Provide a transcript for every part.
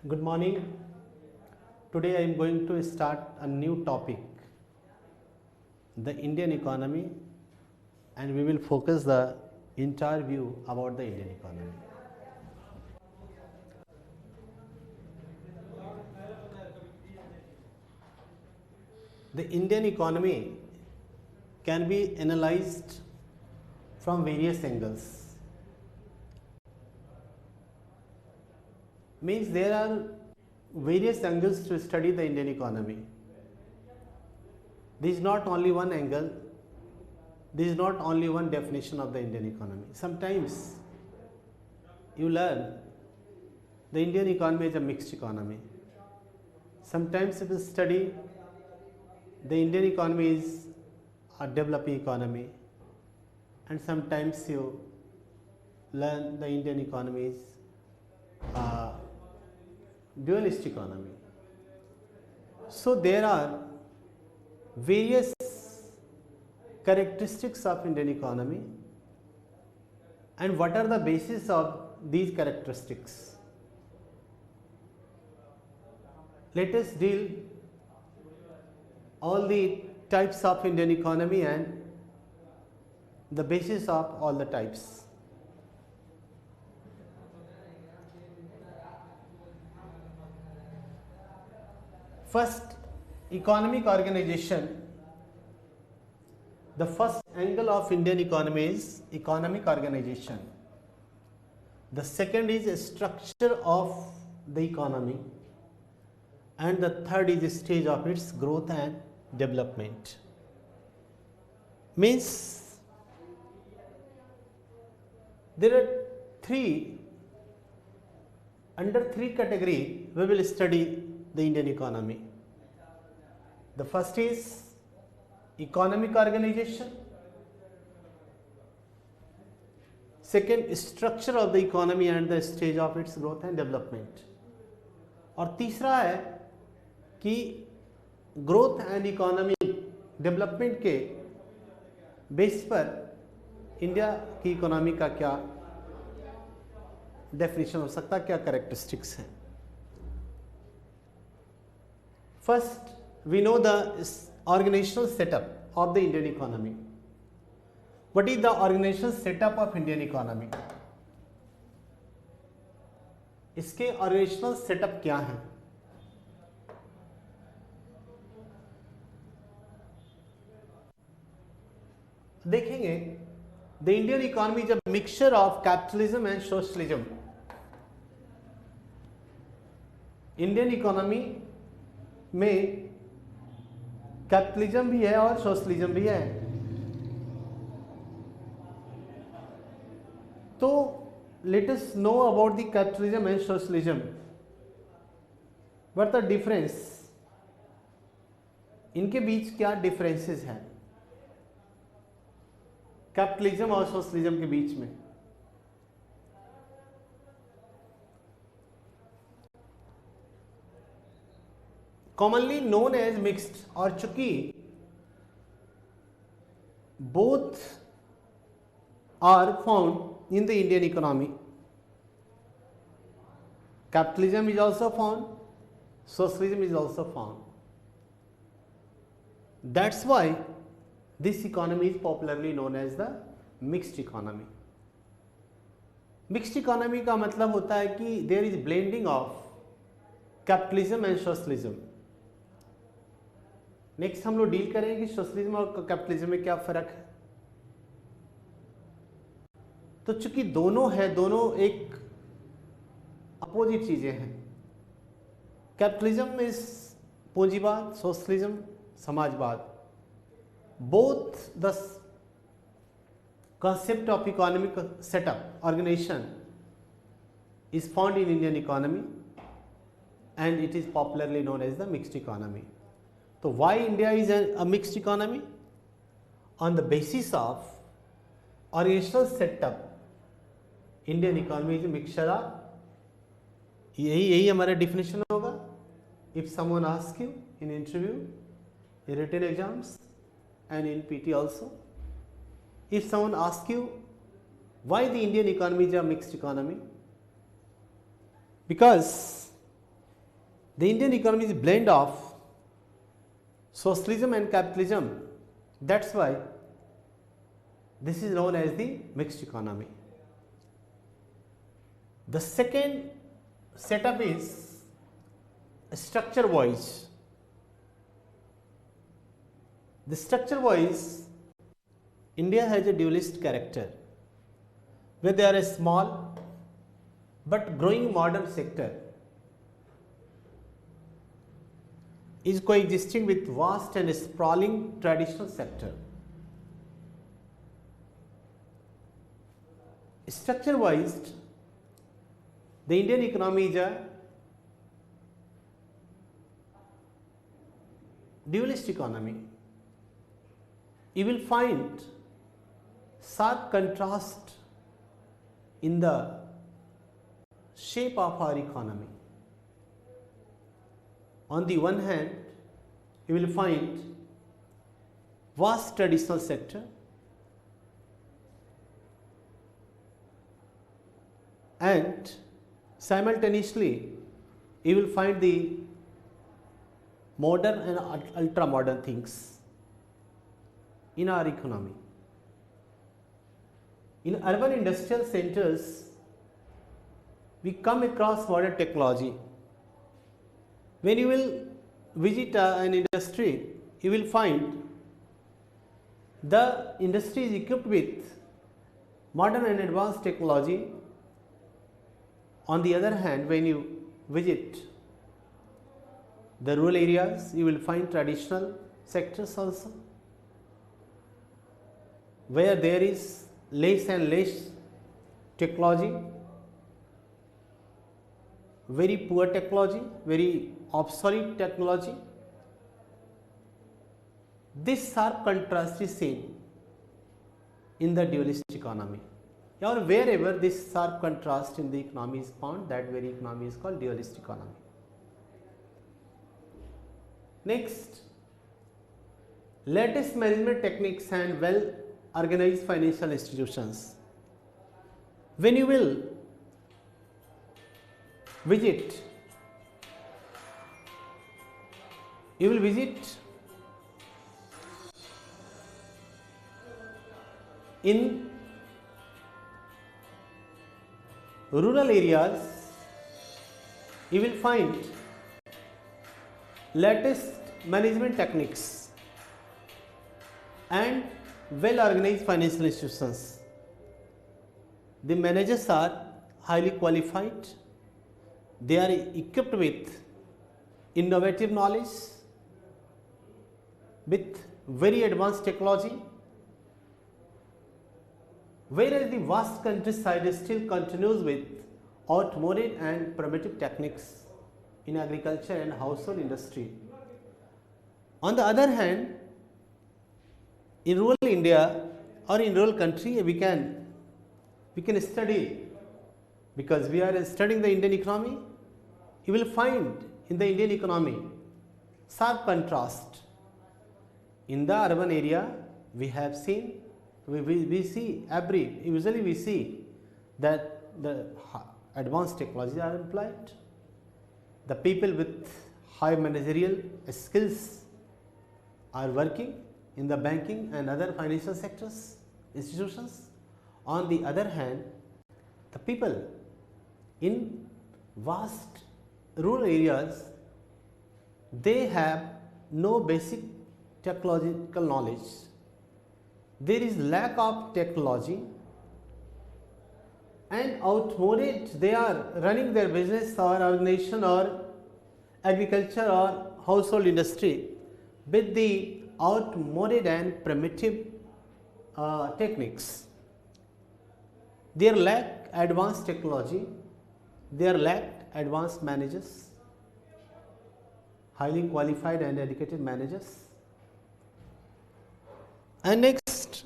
Good morning. Today I am going to start a new topic, the Indian economy, and we will focus the entire view about the Indian economy. The Indian economy can be analyzed from various angles. Means there are various angles to study the Indian economy. There is not only one angle, there is not only one definition of the Indian economy. Sometimes you learn the Indian economy is a mixed economy. Sometimes you study the Indian economy is a developing economy, and sometimes you learn the Indian economy is a dualist economy. So there are various characteristics of Indian economy, and what are the basis of these characteristics? Let us deal all the types of Indian economy and the basis of all the types. First, economic organization. The first angle of Indian economy is economic organization. The second is structure of the economy, and the third is the stage of its growth and development. Means there are under three category we will study the Indian economy. The first is economic organization, second structure of the economy and the stage of its growth and development, और तीसरा है कि growth and economy development के base पर India की economy का क्या definition हो सकता है, क्या कैरेक्टरिस्टिक्स हैं. First, we know the organizational setup of the Indian economy. What is the organizational setup of Indian economy? इसके organizational setup क्या है? देखेंगे the Indian economy is a mixture of capitalism and socialism. Indian economy में capitalism भी है और socialism भी है. तो let us know about the capitalism and socialism. What the difference, इनके बीच क्या डिफरेंसेस हैं कैपिटलिज्म और सोशलिज्म के बीच में. commonly known as mixed, और चूंकि both are found in the Indian economy, capitalism is also found, socialism is also found. That's why this economy is popularly known as the mixed economy. Mixed economy का मतलब होता है कि there is blending of capitalism and socialism. Next हम लोग deal करेंगे कि socialism और कैपिटलिज्म में क्या फर्क है. तो चूंकि दोनों है, दोनों एक अपोजिट चीजें हैं. कैपिटलिज्म इज पूंजीवाद, सोशलिज्म समाजवाद. Both the concept of economic setup organization is found in Indian economy, and it is popularly known as the mixed economy. So why India is a mixed economy? On the basis of organizational setup, Indian economy is a mixture of, यही हमारा definition होगा. If someone asks you in interview, in written exams and in PT also, if someone asks you why the Indian economy is a mixed economy, because The Indian economy is a blend of socialism and capitalism. That's why this is known as the mixed economy. The second setup is structure wise. The structure wise, India has a dualist character, where there are a small but growing modern sector is coexisting with vast and sprawling traditional sector. Structure wise, the Indian economy is a dualist economy. You will find sharp contrast in the shape of our economy. On the one hand, you will find vast traditional sector and simultaneously you will find the modern and ultra modern things in our economy. In urban industrial centers, we come across modern technology. When you will visit an industry, you will find the industry is equipped with modern and advanced technology. On the other hand, when you visit the rural areas, you will find traditional sectors also, where there is less and less technology, very poor technology, very obsolete technology. This sharp contrast is seen in the dualist economy, or wherever this sharp contrast in the economy is found, that very economy is called dualist economy. Next, latest management techniques and well organized financial institutions. When you will visit, in rural areas, you will find latest management techniques and well organized financial institutions. The managers are highly qualified, they are equipped with innovative knowledge, with very advanced technology, whereas the vast countryside still continues with outmoded and primitive techniques in agriculture and household industry. On the other hand, in rural India or in rural country, we can study, because we are studying the Indian economy. You will find in the Indian economy sharp contrast. In the urban area, we have seen, we see usually we see that the advanced technologies are employed. The people with high managerial skills are working in the banking and other financial sectors, institutions. On the other hand, the people in vast rural areas, they have no basic technological knowledge. There is lack of technology, and outmoded, they are running their business or organization or agriculture or household industry with the outmoded and primitive techniques. They lack advanced technology, they lack advanced managers, highly qualified and educated managers. And next,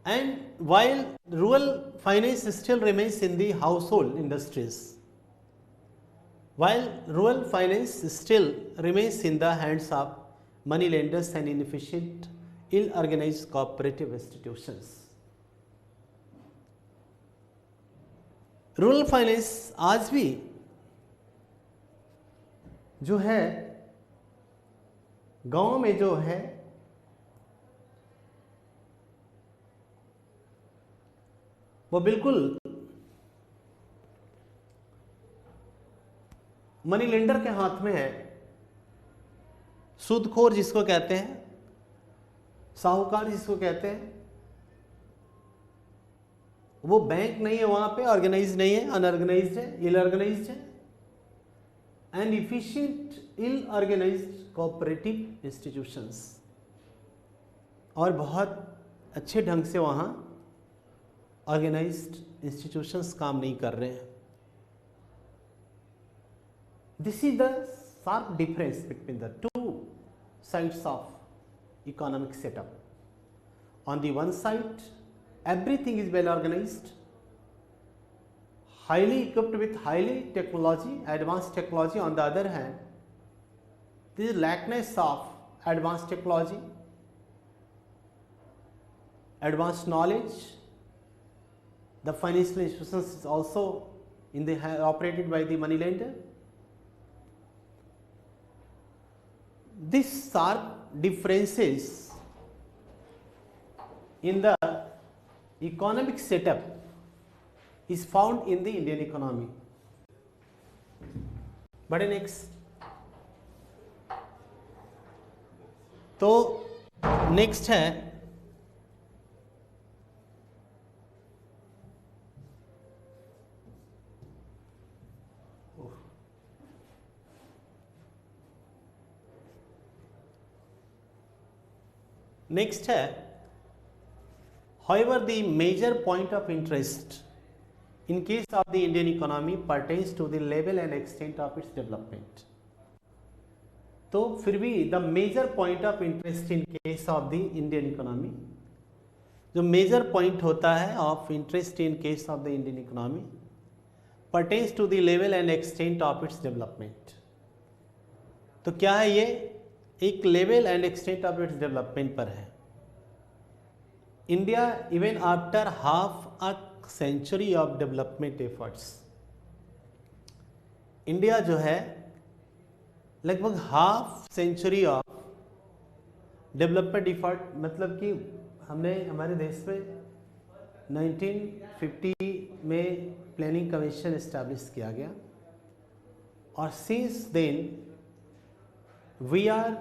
and while rural finance still remains in the household industries, while rural finance still remains in the hands of money lenders and inefficient, ill-organized cooperative institutions. Rural finance, आज भी जो है गांव में जो है वो बिल्कुल मनी लेंडर के हाथ में है, सूदखोर जिसको कहते हैं, साहूकार जिसको कहते हैं, वो बैंक नहीं है, वहां पे ऑर्गेनाइज नहीं है, अनऑर्गेनाइज्ड है, इल ऑर्गेनाइज्ड है, and efficient ill organised cooperative institutions, और बहुत अच्छे ढंग से वहां ऑर्गेनाइज्ड इंस्टीट्यूशंस काम नहीं कर रहे हैं. This is the sharp difference between the two sides of economic setup. On the one side, everything is well organized, highly equipped with highly technology, advanced technology. On the other hand, this lackness of advanced technology, advanced knowledge. The financial institutions is also operated by the money lender. This sharp differences in the economic setup is found in the Indian economy. But next, तो next है next है however the major point of interest in case of the Indian economy pertains to the level and extent of its development. तो फिर भी the major point of interest in case of the Indian economy, जो major point होता है of interest in case of the Indian economy pertains to the level and extent of its development. तो क्या है ये? एक level and extent of its development पर है. India even after half a century of development efforts, India जो है लगभग half century of development effort, मतलब कि हमने हमारे देश में 1950 में प्लानिंग कमीशन इस्टेब्लिश किया गया, और since then we are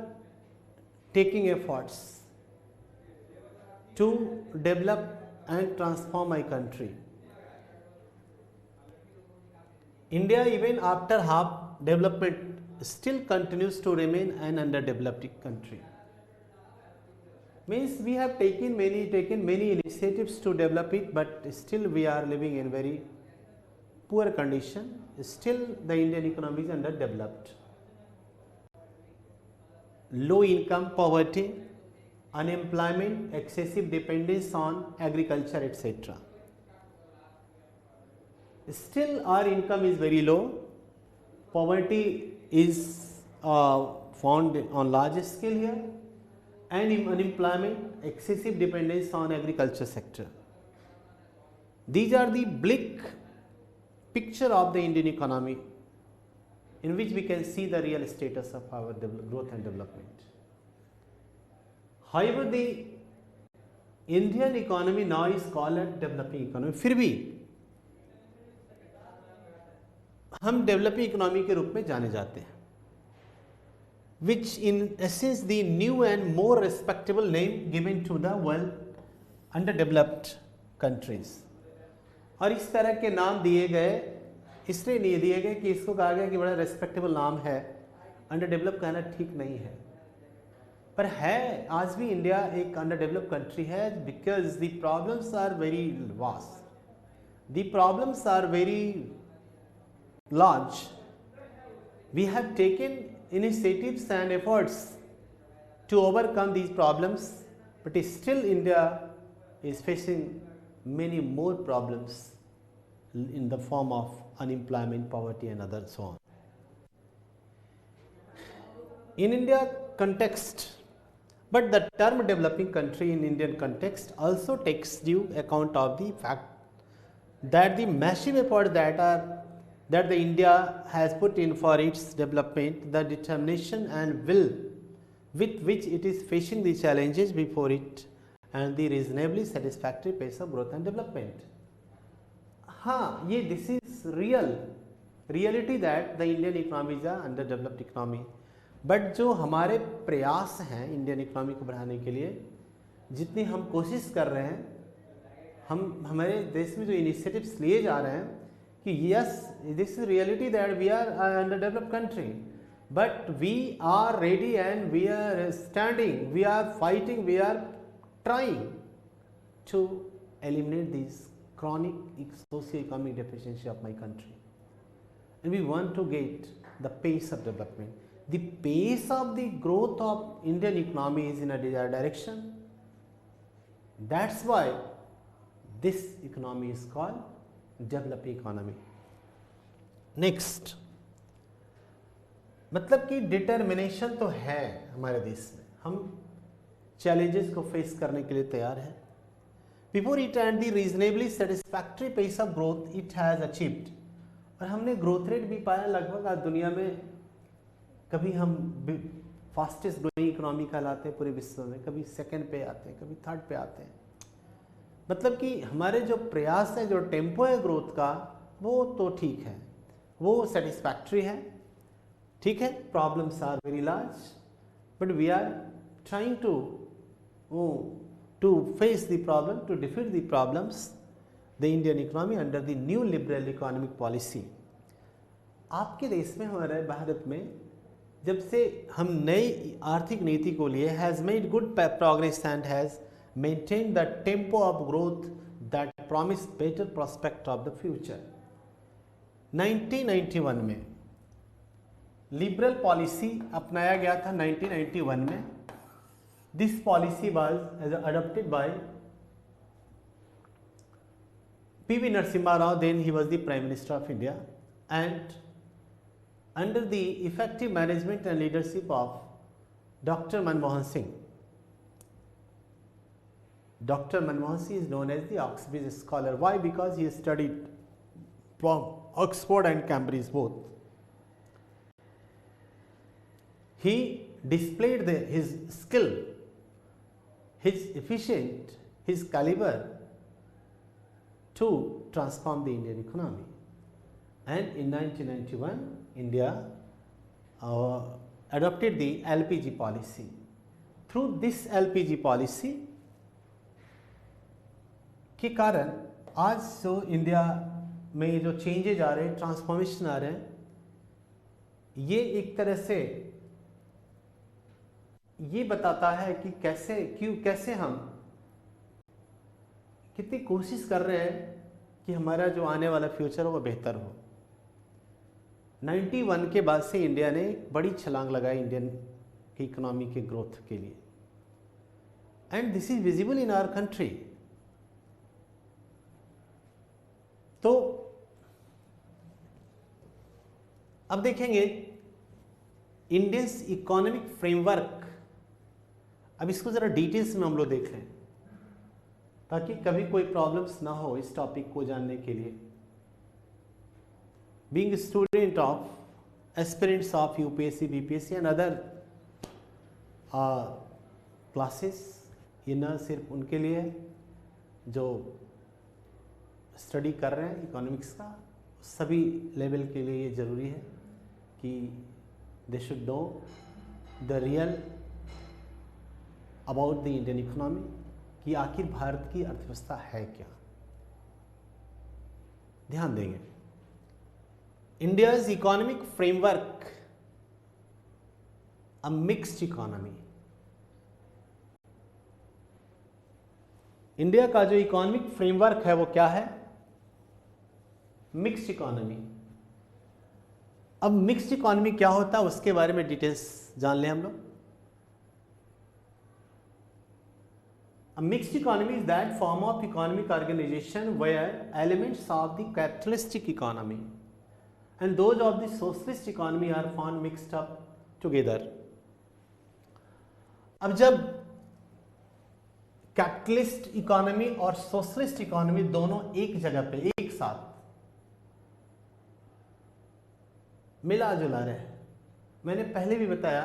taking efforts to develop and transform my country. India, even after half development, still continues to remain an underdeveloped country. Means we have taken many initiatives to develop it, but still we are living in very poor condition. Still the Indian economy is underdeveloped. Low income, poverty, unemployment, excessive dependence on agriculture, etc. Still our income is very low, poverty is found on large scale here, and unemployment, excessive dependence on agriculture sector. These are the bleak picture of the Indian economy, in which we can see the real status of our growth and development. However, the Indian economy now is called a developing economy. फिर भी हम developing economy के रूप में जाने जाते हैं, which in essence the new and more respectable name given to the world underdeveloped countries. और इस तरह के नाम दिए गए इसलिए नहीं दिए गए कि इसको कहा गया कि बड़ा रेस्पेक्टेबल नाम है, अंडर डेवलप कहना ठीक नहीं है, पर है आज भी इंडिया एक अंडर डेवलप कंट्री है, because the problems are very vast, the problems are very large. We have taken initiatives and efforts to overcome these problems, but still India is facing many more problems in the form of unemployment, poverty and other so on. In India context, but the term developing country in Indian context also takes due account of the fact that the massive efforts that are that the India has put in for its development, the determination and will with which it is facing the challenges before it, and the reasonably satisfactory pace of growth and development. हाँ, ये this is reality that the Indian economy is a underdeveloped economy. But जो हमारे प्रयास हैं Indian economy को बढ़ाने के लिए, जितनी हम कोशिश कर रहे हैं, हम हमारे देश में जो इनिशिएटिव्स लिए जा रहे हैं कि yes this is reality that we are under developed country, but we are ready and we are standing, we are fighting, we are trying to eliminate this chronic socio-economic deficiency of my country, and we want to get the pace of development. The pace of the growth of Indian economy is in a desired direction. That's why this economy is called developing economy. Next, मतलब कि determination तो है हमारे देश में, हम challenges को face करने के लिए तैयार हैं. Before it and the reasonably satisfactory pace of growth it has achieved. और हमने ग्रोथ रेट भी पाया लगभग आज दुनिया में, कभी हम फास्टेस्ट ग्रोइंग इकोनॉमी कहलाते हैं पूरे विश्व में, कभी सेकंड पे आते हैं, कभी थर्ड पे आते हैं. मतलब कि हमारे जो प्रयास है, जो टेम्पो है ग्रोथ का, वो तो ठीक है, वो सेटिस्फैक्ट्री है, ठीक है. Problems are very large, but we are trying to face the problem, to defeat the problems, the Indian economy under the new liberal economic policy. आपके देश में, हमारे भारत में, जब से हम नई आर्थिक नीति को लिए, has made good progress and has maintained the tempo of growth that promise better prospect of the future. 1991 में लिबरल पॉलिसी अपनाया गया था. 1991 में this policy was adopted by P.V. Narasimha Rao. Then he was the Prime Minister of India, and under the effective management and leadership of Dr. Manmohan Singh. Dr. Manmohan Singh is known as the Oxbridge Scholar. Why? Because he studied from Oxford and Cambridge both. He displayed his skill, his efficient, his caliber to transform the Indian economy. And in 1991, India adopted the LPG policy. Through this LPG policy के कारण आज जो India में जो changes आ रहे हैं, transformation आ रहे हैं, ये एक तरह से ये बताता है कि कैसे हम कितनी कोशिश कर रहे हैं कि हमारा जो आने वाला फ्यूचर हो वो बेहतर हो. 91 के बाद से इंडिया ने एक बड़ी छलांग लगाई इंडियन की इकोनॉमी के ग्रोथ के लिए, and this is visible in our country. तो अब देखेंगे इंडियंस इकोनॉमिक फ्रेमवर्क. अब इसको ज़रा डिटेल्स में हम लोग देख लें ताकि कभी कोई प्रॉब्लम्स ना हो इस टॉपिक को जानने के लिए. Being student of aspirants of UPSC, BPSC and other classes, ये न सिर्फ उनके लिए जो स्टडी कर रहे हैं इकोनॉमिक्स का, सभी लेवल के लिए ये ज़रूरी है कि they should know the real about the Indian economy, कि आखिर भारत की अर्थव्यवस्था है क्या. ध्यान देंगे. इंडियाज इकोनॉमिक फ्रेमवर्क अ मिक्स्ड इकोनॉमी. इंडिया का जो इकोनॉमिक फ्रेमवर्क है वो क्या है? Mixed economy. अब मिक्स्ड इकोनॉमी क्या होता है उसके बारे में डिटेल्स जान लें हम लोग. A mixed economy is that form of economic organization where elements of the capitalistic economy and those of the socialist economy are found mixed up together. अब जब कैपिटलिस्ट इकोनॉमी और सोशलिस्ट इकोनॉमी दोनों एक जगह पे एक साथ मिला जुला रहे। मैंने पहले भी बताया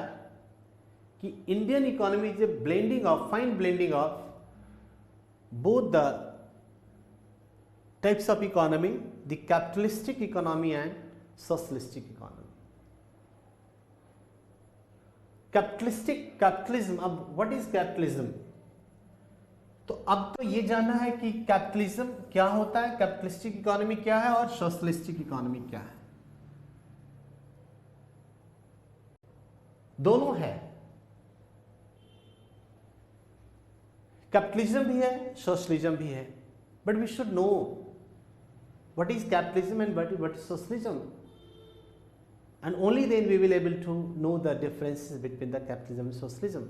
कि Indian economy is a blending of fine blending of both the types of economy, the capitalistic economy and socialistic economy. Capitalism, अब what is capitalism? तो अब तो ये जानना है कि कैपिटलिज्म क्या होता है, कैपिटलिस्टिक इकोनॉमी क्या है और सोशलिस्टिक इकोनॉमी क्या है। दोनों है, कैपिटलिज्म भी है, सोशलिज्म भी है, but we should know what is capitalism and what is socialism, and only then we will able to know the differences between the capitalism and socialism.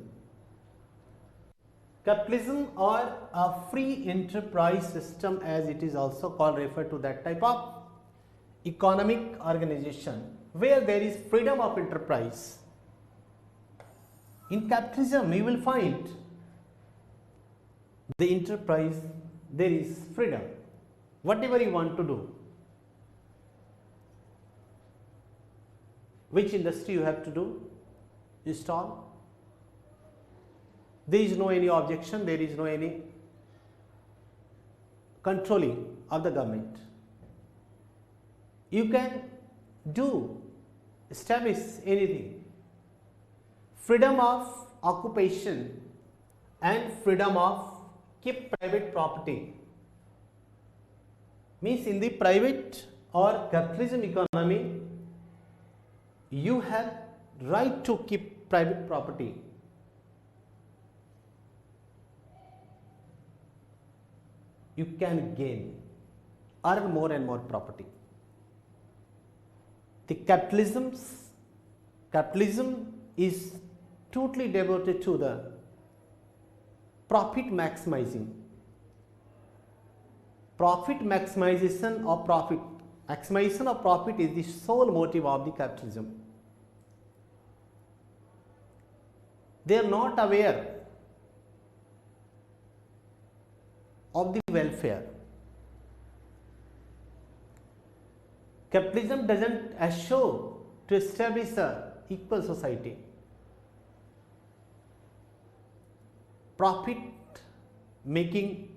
Capitalism or a free enterprise system, as it is also called, refer to that type of economic organization where there is freedom of enterprise. In capitalism you will find the enterprise, there is freedom, whatever you want to do, which industry you have to do, install, there is no any objection, there is no any controlling of the government. You can do, establish anything, freedom of occupation and freedom of keep private property, means in the private or capitalism economy you have right to keep private property. You can gain, earn more and more property. The capitalism is totally devoted to the profit maximizing. Maximization of profit is the sole motive of the capitalism. They are not aware of the welfare. Capitalism doesn't assure to establish a equal society. Profit making,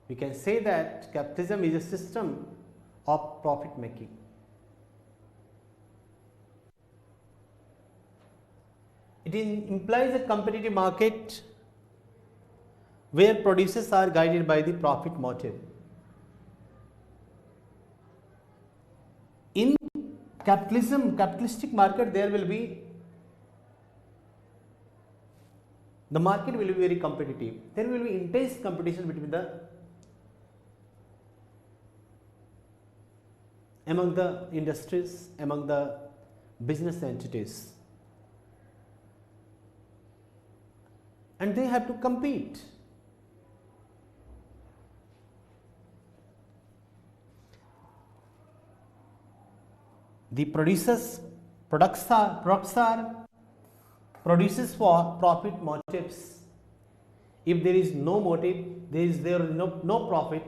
we can say that capitalism is a system of profit making. It implies a competitive market where producers are guided by the profit motive. In capitalistic market, there will be, the market will be very competitive. There will be intense competition among the industries, among the business entities, and they have to compete. The produces for profit motives. If there is no motive, there is no profit,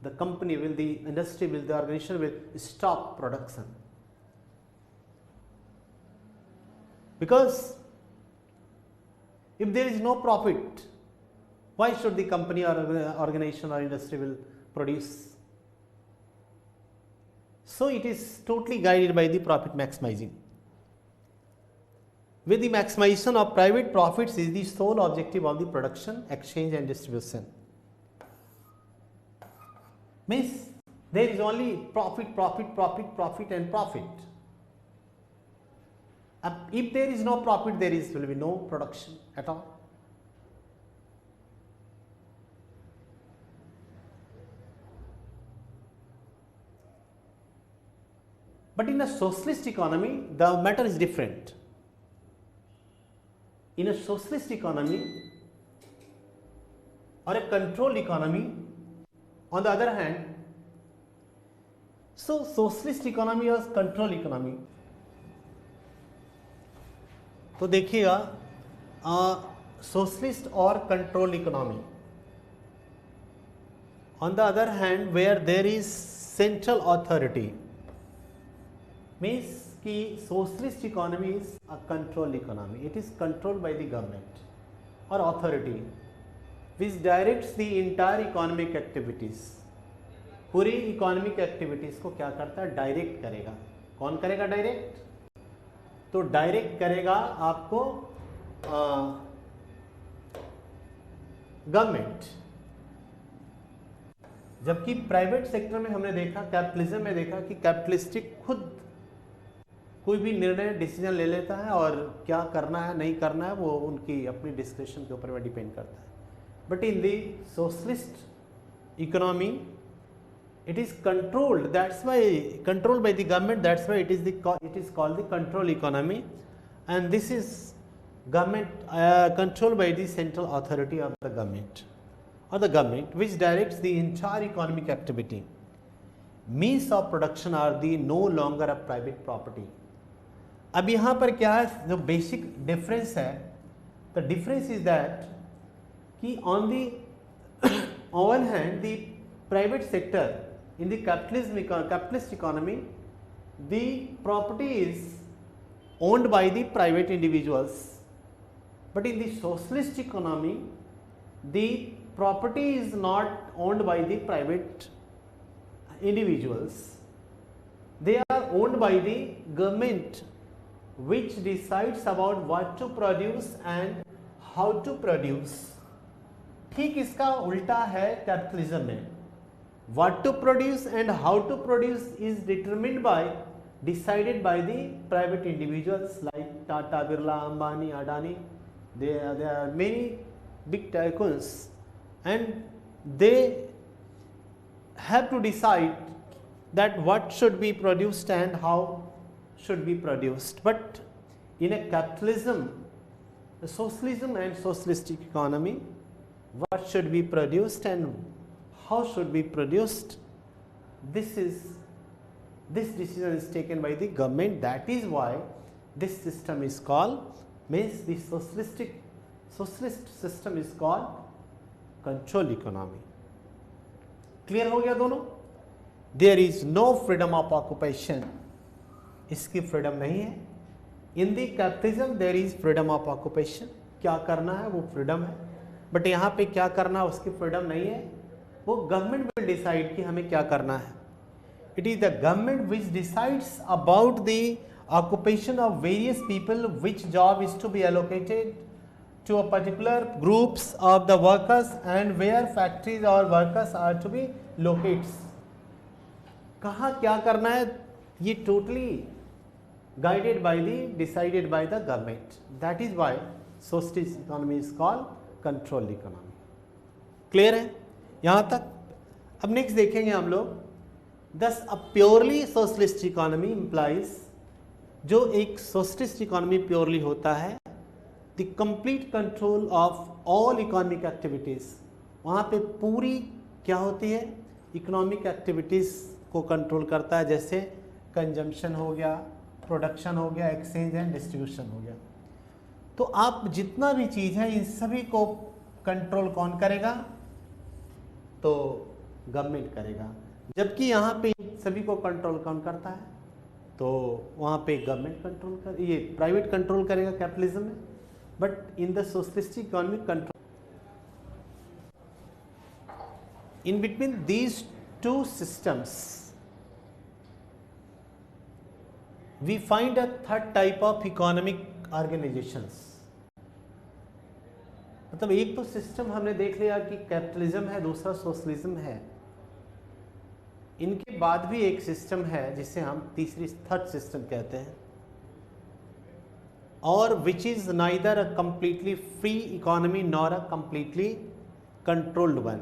the company will, the industry will, the organization will stop production. Because if there is no profit, why should the company or organization or industry will produce? So it is totally guided by the profit maximizing. With the maximization of private profits is the sole objective of the production, exchange and distribution. Means there is only profit and profit. If there is no profit, will be no production at all. But in a socialist economy, the matter is different. In a socialist economy or a controlled economy, on the other hand, so socialist economy or controlled economy, तो देखिएगा socialist or controlled economy, on the other hand, where there is central authority, means कि socialist economy is a control economy, it is controlled by the government और authority which directs the entire economic activities. पूरी economic activities को क्या करता है, direct करेगा। कौन करेगा डायरेक्ट? तो डायरेक्ट करेगा आपको गवर्नमेंट। जबकि प्राइवेट सेक्टर में हमने देखा, कैपिटलिज्म में देखा कि कैपिटलिस्टिक खुद कोई भी निर्णय डिसीजन ले लेता है और क्या करना है नहीं करना है वो उनकी अपनी डिस्क्रिप्शन के ऊपर में डिपेंड करता है। But in the socialist economy it is controlled, that's why controlled by the government, that's why it is called the control economy, and this is government controlled by the central authority of the government or the government which directs the entire economic activity. Means of production are the no longer a private property. अब यहाँ पर क्या है, जो basic difference है, the difference is that कि on the one hand the private sector in the capitalist economy, the property is owned by the private individuals, but in the socialist economy the property is not owned by the private individuals, they are owned by the government which decides about what to produce and how to produce. ठीक इसका उल्टा है capitalism में। What to produce and how to produce is decided by the private individuals like Tata, Birla, Ambani, Adani. There are many big tycoons and they have to decide that what should be produced and how should be produced. But in a capitalism, a socialism and socialistic economy, what should be produced and how should be produced, this decision is taken by the government. That is why this system is called, means the socialist system is called control economy. Clear हो गया दोनों? There is no freedom of occupation, इसकी freedom नहीं है। In the capitalism there is freedom of occupation, क्या करना है वो freedom है, बट यहाँ पे क्या करना है उसकी freedom नहीं है, वो गवर्नमेंट विल डिसाइड कि हमें क्या करना है। It is the government which decides about the occupation of various people, which job is to be allocated to a particular groups of the workers and where factories और workers are to be locates. कहाँ क्या करना है ये totally guided by the decided by the government. That is why socialist economy is called control economy. Clear है यहाँ तक? अब नेक्स्ट देखेंगे हम लोग, दस a purely socialist economy implies, जो एक सोशलिस्ट इकोनॉमी प्योरली होता है, the complete control of all economic activities. वहाँ पे पूरी क्या होती है, इकोनॉमिक एक्टिविटीज़ को कंट्रोल करता है, जैसे कंजम्पशन हो गया, प्रोडक्शन हो गया, एक्सचेंज एंड डिस्ट्रीब्यूशन हो गया। तो आप जितना भी चीज़ है इन सभी को कंट्रोल कौन करेगा, तो गवर्नमेंट करेगा। जबकि यहाँ पे सभी को कंट्रोल कौन करता है, तो वहाँ पे गवर्नमेंट कंट्रोल कर, ये प्राइवेट कंट्रोल करेगा कैपिटलिज्म में। But in the socialistic economy control, in between these two systems we find a third type of economic organisations. मतलब एक तो सिस्टम हमने देख लिया कि कैपिटलिज्म है, दूसरा सोशलिज्म है, इनके बाद भी एक सिस्टम है जिसे हम थर्ड सिस्टम कहते हैं, और which is neither a completely free economy nor a completely controlled one.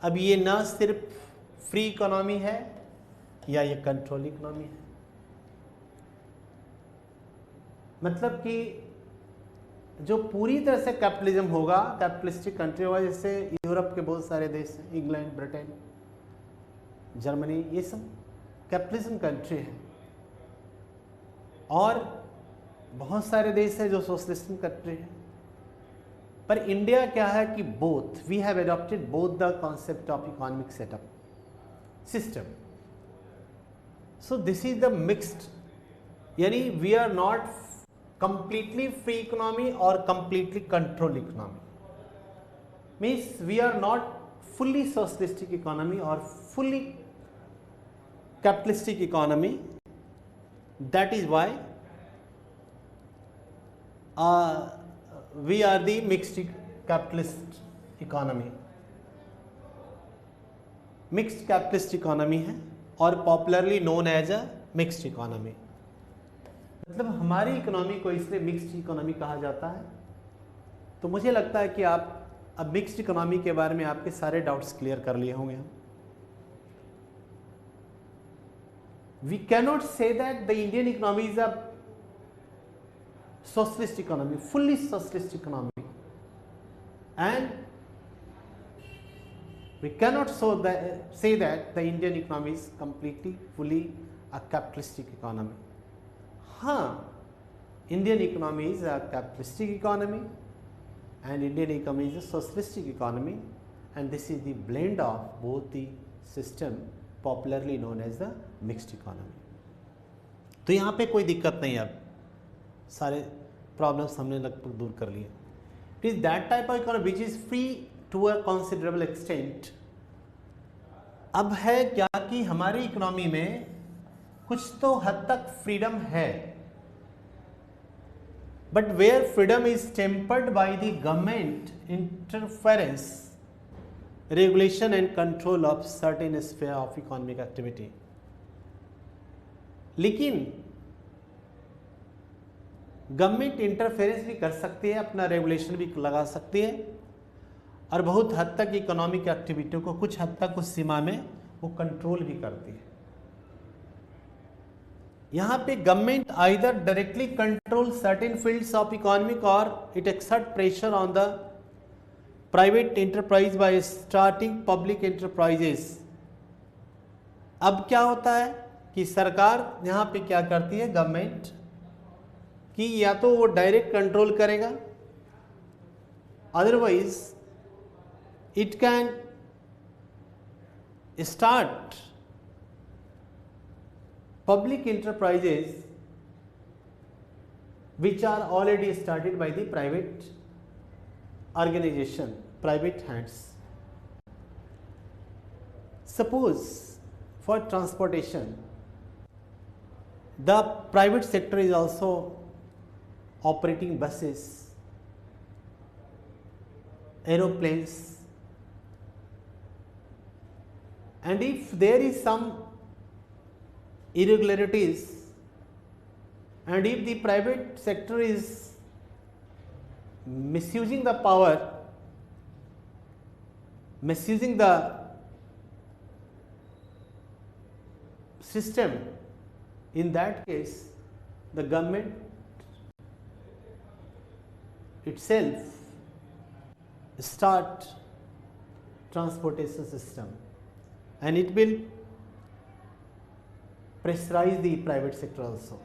अब ये ना सिर्फ फ्री इकोनॉमी है या ये कंट्रोल इकोनॉमी है, मतलब कि जो पूरी तरह से कैपिटलिज्म होगा, कैपिटलिस्टिक कंट्री होगा, जैसे यूरोप के बहुत सारे देश हैं, इंग्लैंड, ब्रिटेन, जर्मनी, ये सब कैपिटलिज्म कंट्री है, और बहुत सारे देश हैं जो सोशलिज्म कंट्री है। पर इंडिया क्या है कि both, we have adopted both the concept of economic setup system. So this is the mixed यानी we are not completely free economy or completely controlled economy. Means we are not fully socialistic economy or fully capitalistic economy. That is why we are the mixed capitalist economy. Mixed capitalist economy है और popularly known as a mixed economy. मतलब हमारी economy को इसलिए mixed economy कहा जाता है। तो मुझे लगता है कि आप अब मिक्स्ड इकोनॉमी के बारे में आपके सारे डाउट्स क्लियर कर लिए होंगे। We cannot say that the Indian economy is a socialist economy, fully socialist economy, and we cannot say that the Indian economy is completely fully a capitalistic economy. हाँ, Indian economy is a capitalistic economy and Indian economy is a socialistic economy, and this is the blend of both the system popularly known as the mixed economy. तो यहाँ पे कोई दिक्कत नहीं, अब सारे problems हमने लगभग दूर कर लिए। It is that type of economy which is free to a considerable extent. अब है क्या कि हमारी इकोनॉमी में कुछ तो हद तक फ्रीडम है, but where freedom is tempered by the government interference, regulation and control of certain sphere of economic activity. लेकिन गवर्नमेंट इंटरफेरेंस भी कर सकती है, अपना रेगुलेशन भी लगा सकती है, और बहुत हद तक इकोनॉमिक एक्टिविटी को कुछ हद तक उस सीमा में वो कंट्रोल भी करती है। यहाँ पे government either directly control certain fields of economic और it exert pressure on the private enterprise by starting public enterprises. अब क्या होता है कि सरकार यहाँ पे क्या करती है, गवर्नमेंट कि या तो वो डायरेक्ट कंट्रोल करेगा, otherwise it can start public enterprises which are already started by the private organization, private hands. Suppose for transportation, the private sector is also operating buses, aeroplanes, and if there is some irregularities, and if the private sector is misusing the power, misusing the system, in that case the government itself start transportation system, and it will pressurize the private sector also.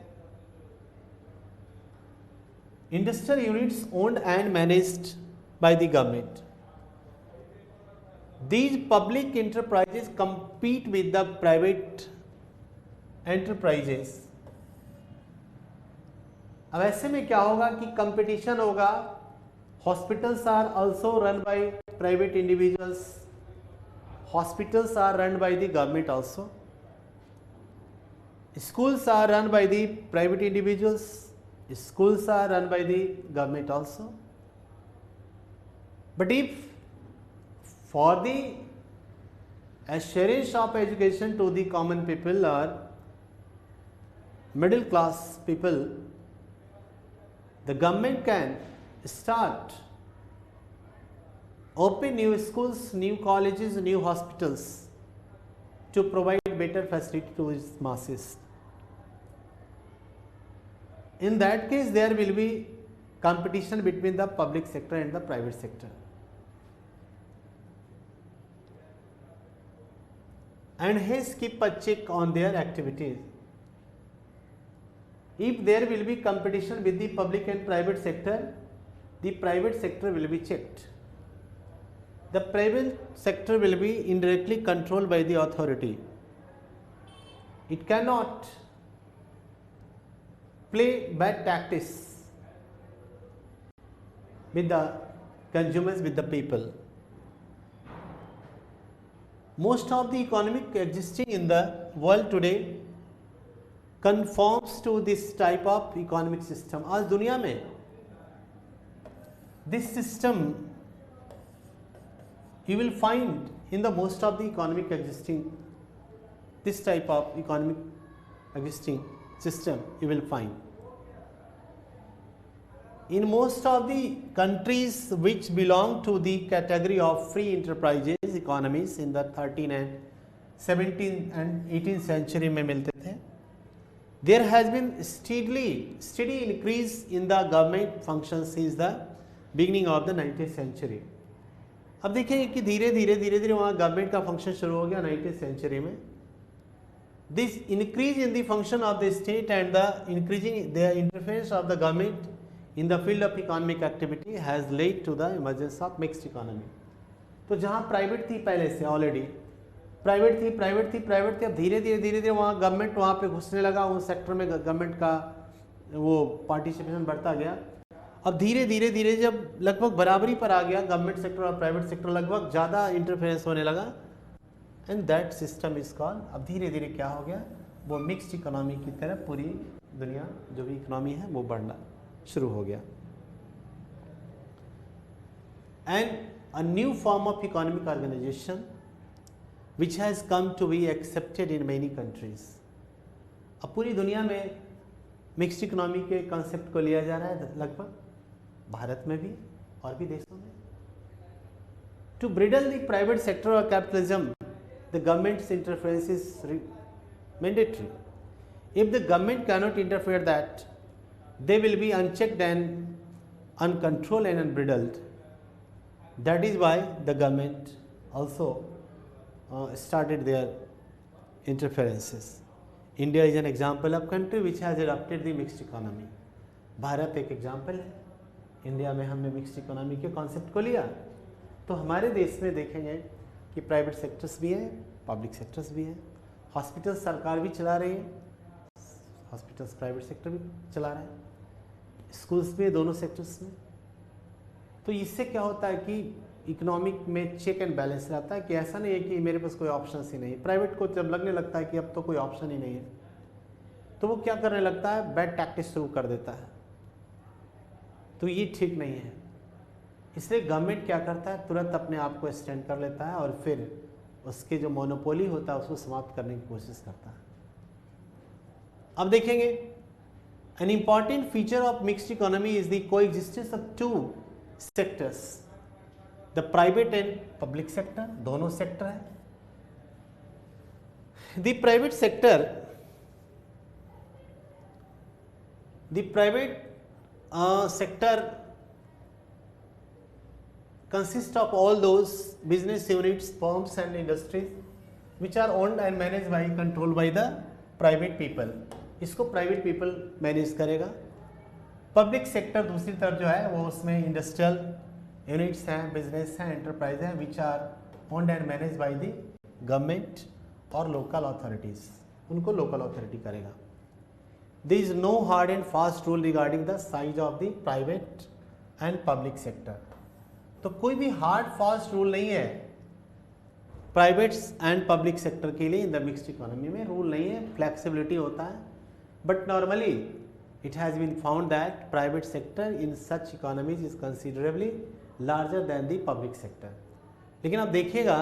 Industrial units owned and managed by the government. These public enterprises compete with the private enterprises. अब ऐसे में क्या होगा कि competition होगा। Hospitals are also run by private individuals, hospitals are run by the government also, schools are run by the private individuals, schools are run by the government also. But if for the assurance of education to the common people or middle class people, the government can start open new schools, new colleges, new hospitals to provide better facility to its masses. In that case, there will be competition between the public sector and the private sector. And hence keep a check on their activities. If there will be competition with the public and private sector, the private sector will be checked. The private sector will be indirectly controlled by the authority. It cannot play bad tactics with the consumers, with the people. Most of the economic existing in the world today conforms to this type of economic system. आज दुनिया में this system you will find in the most of the economic existing, this type of economic existing system you will find in most of the countries which belong to the category of free enterprises economies in the 13th and 17th and 18th century में मिलते थे. There has been steady increase in the government functions since the beginning of the 19th century. अब देखेंगे कि धीरे धीरे वहाँ government का फंक्शन शुरू हो गया 19th सेंचुरी में. This increase in the function of the state and the increasing the interference of the government in the field of economic activity has led to the emergence of mixed economy. तो जहाँ private थी पहले से already private थी अब धीरे धीरे वहाँ गवर्नमेंट वहाँ पे घुसने लगा, उस सेक्टर में गवर्नमेंट का वो पार्टिसिपेशन बढ़ता गया. अब धीरे धीरे जब लगभग बराबरी पर आ गया गवर्नमेंट सेक्टर और प्राइवेट सेक्टर, लगभग ज़्यादा इंटरफेरेंस होने लगा and that system is called. अब धीरे धीरे क्या हो गया, वो मिक्स्ड इकोनॉमी की तरफ पूरी दुनिया जो भी इकोनॉमी है वो बढ़ना शुरू हो गया. And a new form of economic organisation which has come to be accepted in many countries. अब पूरी दुनिया में मिक्स्ड इकोनॉमी के कॉन्सेप्ट को लिया जा रहा है, लगभग भारत में भी और भी देशों में. To bridle the private sector of capitalism, the government's interference is mandatory. If the government cannot interfere, that they will be unchecked and uncontrolled and unbridled. That is why the government also started their interferences. India is an example of country which has adopted the mixed economy. Bharat एक example है. India में हमने mixed economy के concept को लिया. तो हमारे देश में देखेंगे कि प्राइवेट सेक्टर्स भी हैं, पब्लिक सेक्टर्स भी हैं. हॉस्पिटल सरकार भी चला रही है, हॉस्पिटल्स प्राइवेट सेक्टर भी चला रहा है, स्कूल्स भी, दोनों सेक्टर्स में. तो इससे क्या होता है कि इकोनॉमिक में चेक एंड बैलेंस रहता है कि ऐसा नहीं है कि मेरे पास कोई ऑप्शन ही नहीं. प्राइवेट को जब लगने लगता है कि अब तो कोई ऑप्शन ही नहीं है, तो वो क्या करने लगता है, बैड टैक्टिस शुरू कर देता है. तो ये ठीक नहीं है. इसलिए गवर्नमेंट क्या करता है, तुरंत अपने आप को स्टैंड कर लेता है और फिर उसके जो मोनोपोली होता है उसको समाप्त करने की कोशिश करता है. अब देखेंगे, an important feature of mixed economy is the coexistence of to sectors, the private and public sector. दोनों सेक्टर है. The private sector, sector consists of all those business units, firms and industries which are owned and managed by, controlled by the private people. इसको private people manage करेगा. Public sector दूसरी तरफ जो है वो उसमें इंडस्ट्रियल यूनिट्स हैं, business हैं, एंटरप्राइज हैं which are owned and manage by the government और लोकल अथॉरिटीज़. उनको लोकल अथॉरिटी करेगा. There is no hard and fast rule regarding the size of the private and public sector. तो कोई भी hard fast rule नहीं है private and public sector के लिए. इन द मिक्स्ड इकोनॉमी में रूल नहीं है, फ्लेक्सिबिलिटी होता है. But normally it has been found that private sector in such economies is considerably larger than the public sector. लेकिन आप देखिएगा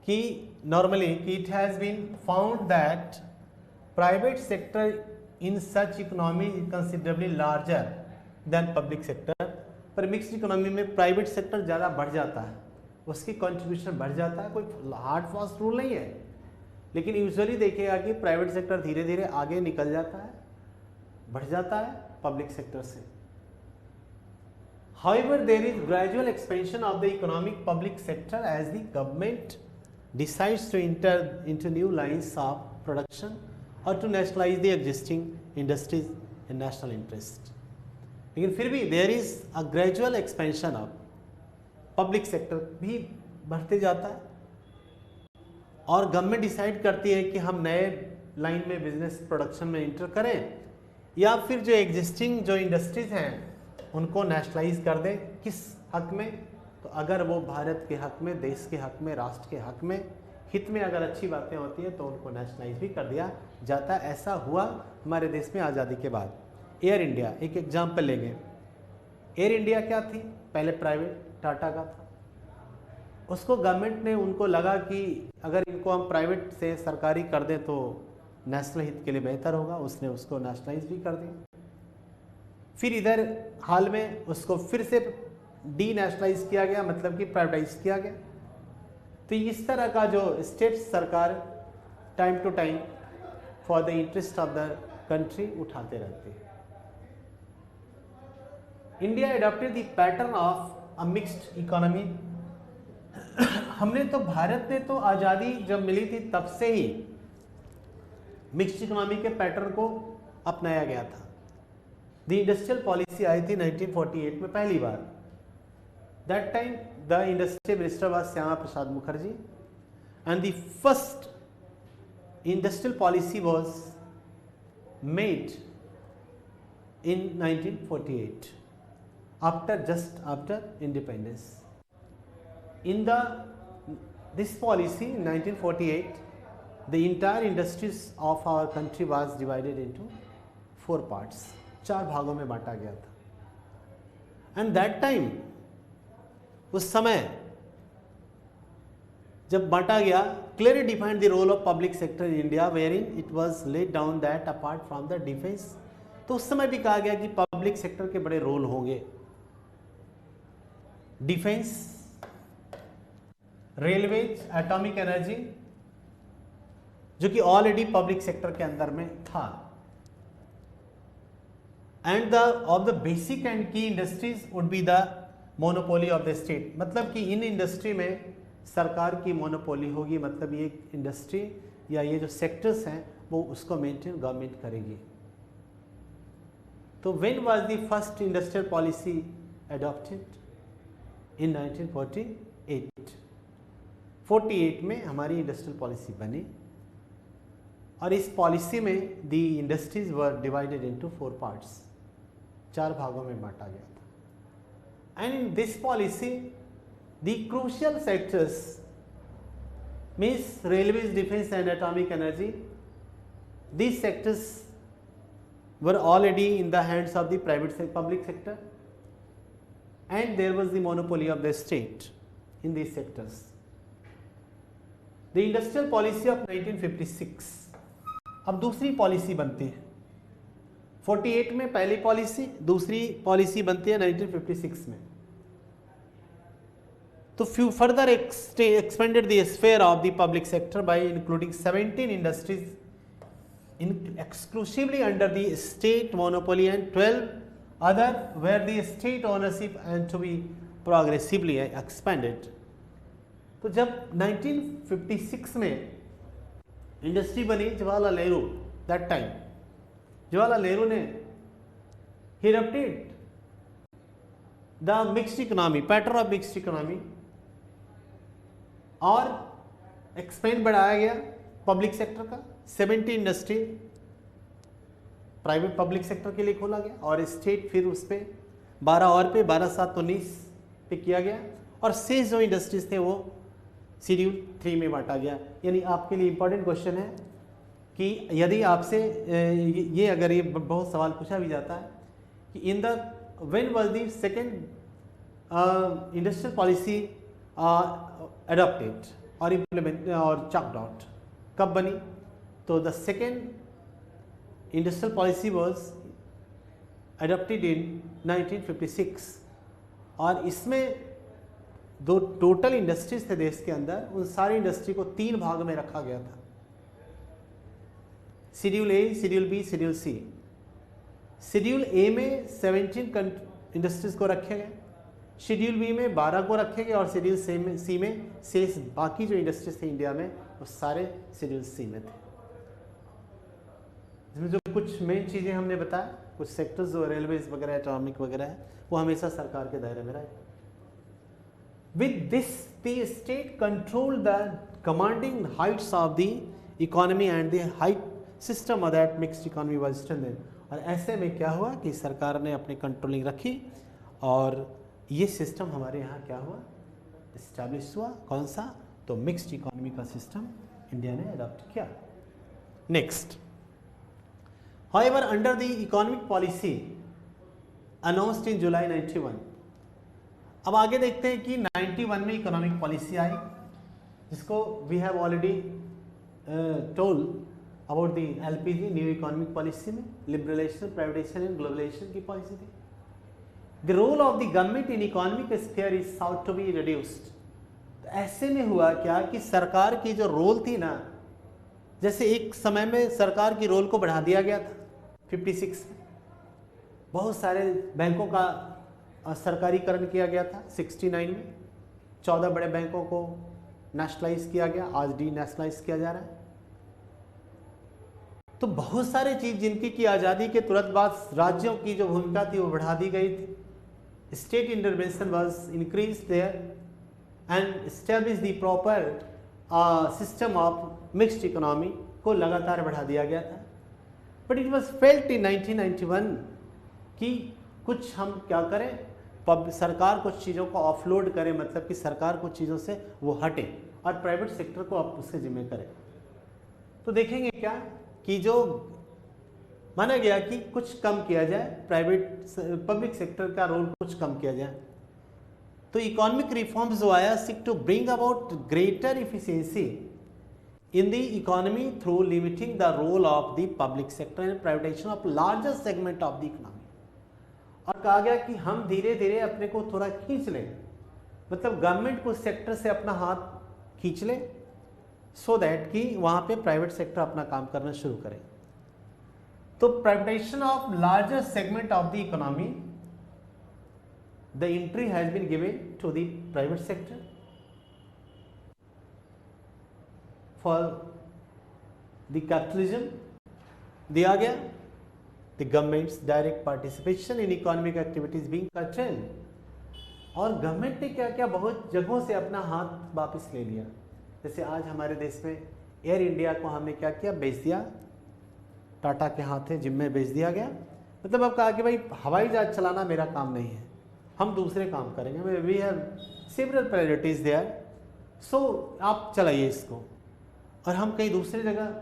कि normally it has been found that private sector in such economy is considerably larger than public sector. पर mixed economy में private sector ज़्यादा बढ़ जाता है, उसकी कंट्रीब्यूशन बढ़ जाता है. कोई हार्ड फास्ट रूल नहीं है, लेकिन यूजुअली देखिएगा कि प्राइवेट सेक्टर धीरे धीरे आगे निकल जाता है, बढ़ जाता है पब्लिक सेक्टर से. However, there is gradual expansion of the economic public sector as the government decides to enter into new lines of production or to nationalize the existing industries in national interest. लेकिन फिर भी there is a gradual expansion of public sector भी बढ़ते जाता है और government decide करती है कि हम नए लाइन में बिजनेस प्रोडक्शन में इंटर करें या फिर जो एग्जिस्टिंग जो इंडस्ट्रीज हैं उनको नेशनलाइज कर दें। किस हक में? तो अगर वो भारत के हक में, देश के हक में, राष्ट्र के हक में, हित में अगर अच्छी बातें होती हैं तो उनको नेशनलाइज भी कर दिया जाता है। ऐसा हुआ हमारे देश में आज़ादी के बाद। एयर इंडिया एक एग्जाम्पल लेंगे। एयर इंडिया क्या थी? पहले प्राइवेट टाटा का था। उसको गवर्नमेंट ने, उनको लगा कि अगर इनको हम प्राइवेट से सरकारी कर दें तो नेशनल हित के लिए बेहतर होगा, उसने उसको नेशनलाइज भी कर दिया। फिर इधर हाल में उसको फिर से डी नेशनलाइज किया गया, मतलब कि प्राइवेटाइज किया गया। तो इस तरह का जो स्टेप्स सरकार time to time for the interest of the country उठाते रहते हैं। India adopted the pattern of a mixed economy. हमने तो, भारत ने तो आज़ादी जब मिली थी तब से ही मिक्स्ड इकोनॉमी के पैटर्न को अपनाया गया था। द इंडस्ट्रियल पॉलिसी आई थी 1948 में पहली बार। That time the industrial minister was Shyama Prasad Mukherjee and the first industrial policy was made in 1948 just after independence. In this policy in 1948, the entire industries of our country was divided into 4 parts. 4 भागों में बांटा गया था। And that time, उस समय जब बांटा गया, clearly defined the role of public sector in India, wherein it was laid down that apart from the defense, तो उस समय भी कहा गया कि पब्लिक सेक्टर के बड़े रोल होंगे। डिफेंस, रेलवेज, एटॉमिक एनर्जी, जो कि ऑलरेडी पब्लिक सेक्टर के अंदर में था। And of the basic and key industries would be the monopoly of the state, मतलब कि इन इंडस्ट्री में सरकार की मोनोपोली होगी, मतलब ये इंडस्ट्री या ये जो सेक्टर्स हैं वो उसको मेंटेन गवर्नमेंट करेगी। तो when was the first industrial policy adopted? In 1948. 48 में हमारी इंडस्ट्रियल पॉलिसी बनी और इस पॉलिसी में the industries were divided into 4 parts, 4 भागों में बांटा गया था। And in this policy, the crucial sectors means railways, defense and atomic energy, these sectors were already in the hands of the public sector, and there was the monopoly of the state in these sectors. The industrial policy of 1956, अब दूसरी policy बनती है। 48 में पहली policy, दूसरी policy बनती है 1956 में। तो further expanded the sphere of the public sector by including 17 industries exclusively under the state monopoly and 12 other where the state ownership and to be progressively expanded. तो जब 1956 में इंडस्ट्री बनी, जवाहरलाल नेहरू, दैट टाइम जवाहरलाल नेहरू ने he adopted the mixed economy, pattern of mixed economy, और expand बढ़ाया गया public sector का। 70 industry private public sector के लिए खोला गया और स्टेट फिर उस पर 12 और पे 12/7/19 पे किया गया और शेष जो इंडस्ट्रीज थे वो शेड्यूल 3 में बांटा गया। यानी आपके लिए इंपॉर्टेंट क्वेश्चन है कि यदि आपसे ये अगर ये बहुत सवाल पूछा भी जाता है कि in the when was the second industrial policy adopted और इम्प्लीमेंट और चक्ड आउट, कब बनी? तो the second industrial policy was adopted in 1956 और इसमें दो टोटल इंडस्ट्रीज थे देश के अंदर, उन सारी इंडस्ट्री को 3 भाग में रखा गया था, schedule A, schedule B, schedule C. Schedule A में 17 इंडस्ट्रीज को रखे गए, शेड्यूल बी में 12 को रखे गए और शेड्यूल सी में शेष बाकी जो इंडस्ट्रीज थे इंडिया में वो सारे शेड्यूल सी में थे। इसमें जो कुछ मेन चीज़ें हमने बताया, कुछ सेक्टर्स जो रेलवेज वगैरह, एटॉमिक वगैरह है, वो हमेशा सरकार के दायरे में रहे। With this the state control the commanding Heights of the economy and the height system of that mixed economy was strengthened. और ऐसे में क्या हुआ कि सरकार ने अपनी कंट्रोलिंग रखी और ये सिस्टम हमारे यहाँ क्या हुआ, इस्टेब्लिश हुआ। कौन सा? तो मिक्स्ड इकोनॉमी का सिस्टम इंडिया ने अडॉप्ट किया। Next, however under the economic policy announced in July 91, अब आगे देखते हैं कि 91 में इकोनॉमिक पॉलिसी आई, जिसको we have already told about the LPG new economic policy में लिबरलाइजेशन, प्राइवेटाइजेशन एंड ग्लोबलाइजेशन की पॉलिसी थी। The role of the government in economic sphere is sought to be reduced. ऐसे में हुआ क्या कि सरकार की जो रोल थी ना, जैसे एक समय में सरकार की रोल को बढ़ा दिया गया था 56 में, बहुत सारे बैंकों का सरकारीकरण किया गया था 69 में, 14 बड़े बैंकों को नेशनलाइज किया गया, आज डी नेशनलाइज किया जा रहा है। तो बहुत सारे चीज जिनकी की आज़ादी के तुरंत बाद राज्यों की जो भूमिका थी वो बढ़ा दी गई थी। State intervention was increased there and establish the proper system of mixed economy को लगातार बढ़ा दिया गया था। But it was felt in 1991 कि कुछ हम क्या करें, सरकार कुछ चीज़ों को ऑफलोड करे, मतलब कि सरकार कुछ चीज़ों से वो हटे और प्राइवेट सेक्टर को आप उसके जिम्मे करें। तो देखेंगे क्या कि जो माना गया कि कुछ कम किया जाए, पब्लिक सेक्टर का रोल कुछ कम किया जाए। तो इकोनॉमिक रिफॉर्म्स जो आया seek to bring about greater efficiency in the economy through limiting the role of the public sector and privatisation of larger segment of the economy. और कहा गया कि हम धीरे धीरे अपने को थोड़ा खींच लें, मतलब गवर्नमेंट को सेक्टर से अपना हाथ खींच ले, सो दैट कि वहाँ पे प्राइवेट सेक्टर अपना काम करना शुरू करे। तो privatisation of larger segment of the economy, the entry has been given to the private sector for the capitalism दिया गया। The government's direct participation in economic activities being curtailed, और गवर्नमेंट ने क्या क्या बहुत जगहों से अपना हाथ वापस ले लिया। जैसे आज हमारे देश में एयर इंडिया को हमने क्या किया, बेच दिया, टाटा के हाथ जिम्मे बेच दिया गया। मतलब अब कहा कि भाई हवाई जहाज चलाना मेरा काम नहीं है, हम दूसरे काम करेंगे, we have several priorities there, so आप चलाइए इसको, और हम कहीं दूसरी जगह